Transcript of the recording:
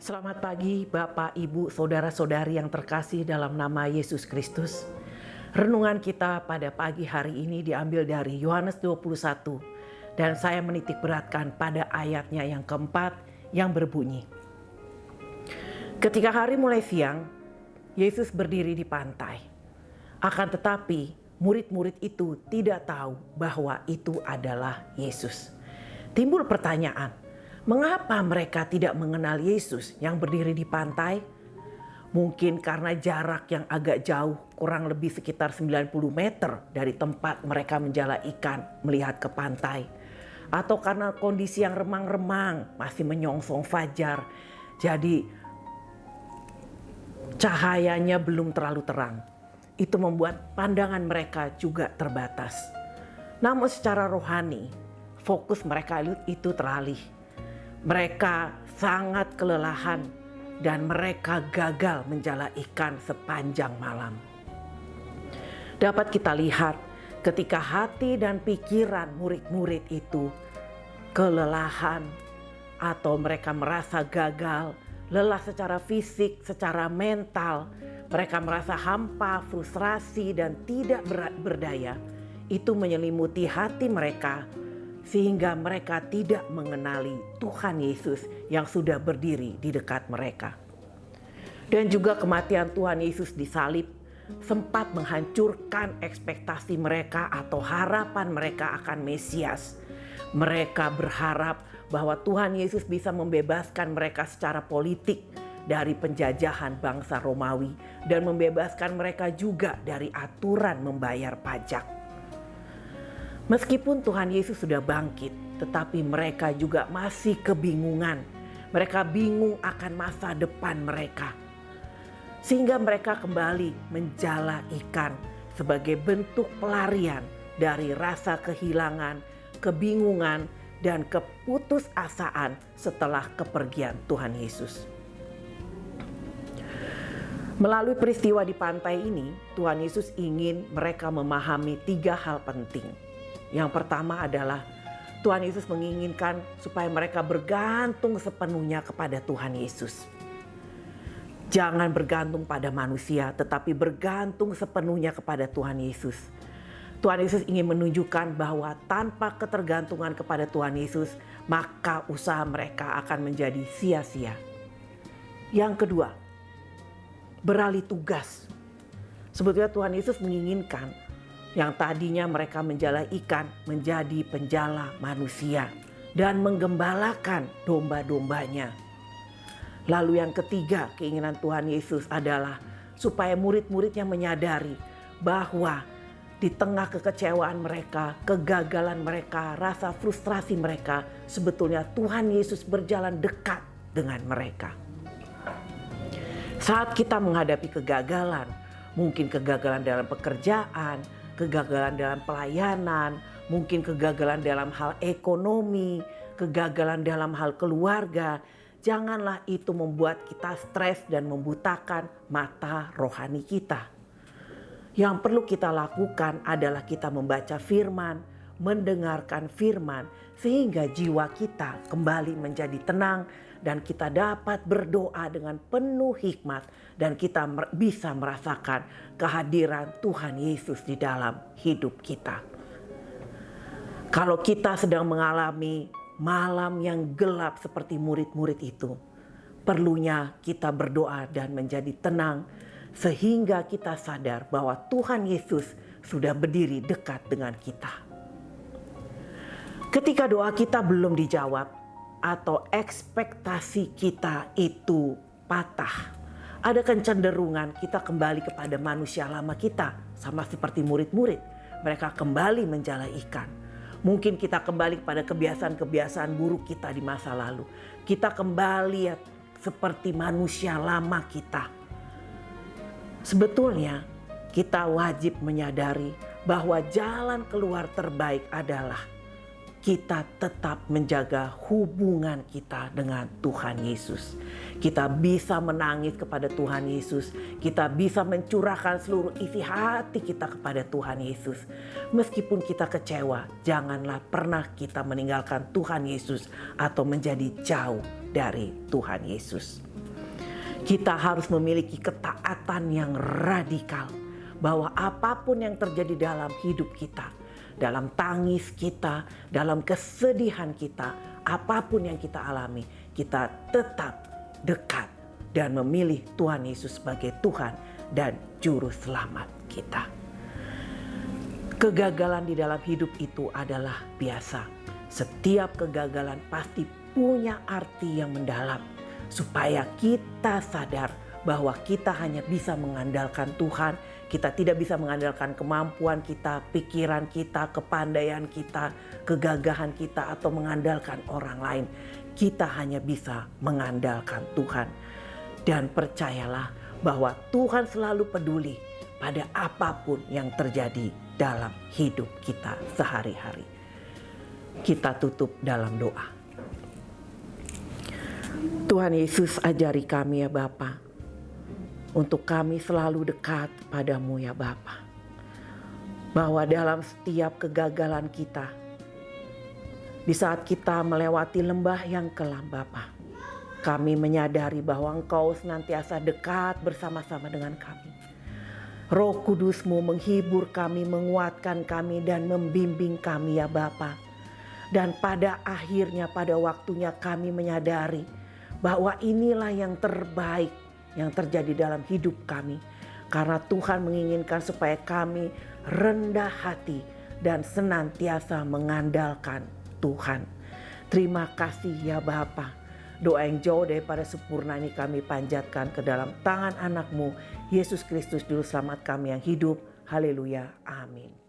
Selamat pagi Bapak, Ibu, Saudara-saudari yang terkasih dalam nama Yesus Kristus. Renungan kita pada pagi hari ini diambil dari Yohanes 21 dan saya menitik beratkan pada ayatnya yang keempat yang berbunyi. Ketika hari mulai siang, Yesus berdiri di pantai. Akan tetapi murid-murid itu tidak tahu bahwa itu adalah Yesus. Timbul pertanyaan, mengapa mereka tidak mengenal Yesus yang berdiri di pantai? Mungkin karena jarak yang agak jauh, kurang lebih sekitar 90 meter dari tempat mereka menjala ikan melihat ke pantai. Atau karena kondisi yang remang-remang, masih menyongsong fajar. Jadi cahayanya belum terlalu terang. Itu membuat pandangan mereka juga terbatas. Namun secara rohani, fokus mereka itu teralih. Mereka sangat kelelahan dan mereka gagal menjala ikan sepanjang malam. Dapat kita lihat ketika hati dan pikiran murid-murid itu kelelahan atau mereka merasa gagal, lelah secara fisik, secara mental, mereka merasa hampa, frustrasi dan tidak berdaya. Itu menyelimuti hati mereka sehingga mereka tidak mengenali Tuhan Yesus yang sudah berdiri di dekat mereka. Dan juga kematian Tuhan Yesus di salib sempat menghancurkan ekspektasi mereka atau harapan mereka akan Mesias. Mereka berharap bahwa Tuhan Yesus bisa membebaskan mereka secara politik dari penjajahan bangsa Romawi dan membebaskan mereka juga dari aturan membayar pajak. Meskipun Tuhan Yesus sudah bangkit, tetapi mereka juga masih kebingungan. Mereka bingung akan masa depan mereka. Sehingga mereka kembali menjala ikan sebagai bentuk pelarian dari rasa kehilangan, kebingungan, dan keputusasaan setelah kepergian Tuhan Yesus. Melalui peristiwa di pantai ini, Tuhan Yesus ingin mereka memahami 3 hal penting. Yang pertama adalah Tuhan Yesus menginginkan supaya mereka bergantung sepenuhnya kepada Tuhan Yesus. Jangan bergantung pada manusia, tetapi bergantung sepenuhnya kepada Tuhan Yesus. Tuhan Yesus ingin menunjukkan bahwa tanpa ketergantungan kepada Tuhan Yesus, maka usaha mereka akan menjadi sia-sia. Yang kedua, beralih tugas. Sebetulnya Tuhan Yesus menginginkan yang tadinya mereka menjala ikan menjadi penjala manusia dan menggembalakan domba-dombanya. Lalu yang ketiga, keinginan Tuhan Yesus adalah supaya murid-muridnya menyadari bahwa di tengah kekecewaan mereka, kegagalan mereka, rasa frustrasi mereka, sebetulnya Tuhan Yesus berjalan dekat dengan mereka. Saat kita menghadapi kegagalan, mungkin kegagalan dalam pekerjaan, kegagalan dalam pelayanan, mungkin kegagalan dalam hal ekonomi, kegagalan dalam hal keluarga. Janganlah itu membuat kita stres dan membutakan mata rohani kita. Yang perlu kita lakukan adalah kita membaca firman, mendengarkan firman, sehingga jiwa kita kembali menjadi tenang dan kita dapat berdoa dengan penuh hikmat dan kita bisa merasakan kehadiran Tuhan Yesus di dalam hidup kita. Kalau kita sedang mengalami malam yang gelap seperti murid-murid itu, perlunya kita berdoa dan menjadi tenang sehingga kita sadar bahwa Tuhan Yesus sudah berdiri dekat dengan kita. Ketika doa kita belum dijawab atau ekspektasi kita itu patah, ada kecenderungan kita kembali kepada manusia lama kita, sama seperti murid-murid. Mereka kembali menjala ikan. Mungkin kita kembali kepada kebiasaan-kebiasaan buruk kita di masa lalu. Kita kembali seperti manusia lama kita. Sebetulnya kita wajib menyadari bahwa jalan keluar terbaik adalah kita tetap menjaga hubungan kita dengan Tuhan Yesus. Kita bisa menangis kepada Tuhan Yesus. Kita bisa mencurahkan seluruh isi hati kita kepada Tuhan Yesus. Meskipun kita kecewa, janganlah pernah kita meninggalkan Tuhan Yesus atau menjadi jauh dari Tuhan Yesus. Kita harus memiliki ketaatan yang radikal bahwa apapun yang terjadi dalam hidup kita, dalam tangis kita, dalam kesedihan kita, apapun yang kita alami, kita tetap dekat dan memilih Tuhan Yesus sebagai Tuhan dan Juru Selamat kita. Kegagalan di dalam hidup itu adalah biasa. Setiap kegagalan pasti punya arti yang mendalam, supaya kita sadar bahwa kita hanya bisa mengandalkan Tuhan. Kita tidak bisa mengandalkan kemampuan kita, pikiran kita, kepandaian kita, kegagahan kita, atau mengandalkan orang lain. Kita hanya bisa mengandalkan Tuhan. Dan percayalah bahwa Tuhan selalu peduli pada apapun yang terjadi dalam hidup kita sehari-hari. Kita tutup dalam doa. Tuhan Yesus, ajari kami ya Bapa, untuk kami selalu dekat padamu ya Bapa. Bahwa dalam setiap kegagalan kita, di saat kita melewati lembah yang kelam Bapa, kami menyadari bahwa Engkau senantiasa dekat bersama-sama dengan kami. Roh Kudus-Mu menghibur kami, menguatkan kami, dan membimbing kami ya Bapa. Dan pada akhirnya, pada waktunya kami menyadari bahwa inilah yang terbaik yang terjadi dalam hidup kami. Karena Tuhan menginginkan supaya kami rendah hati dan senantiasa mengandalkan Tuhan. Terima kasih ya Bapa. Doa yang jauh daripada sempurna ini kami panjatkan ke dalam tangan anak-Mu, Yesus Kristus Juru Selamat kami yang hidup. Haleluya. Amin.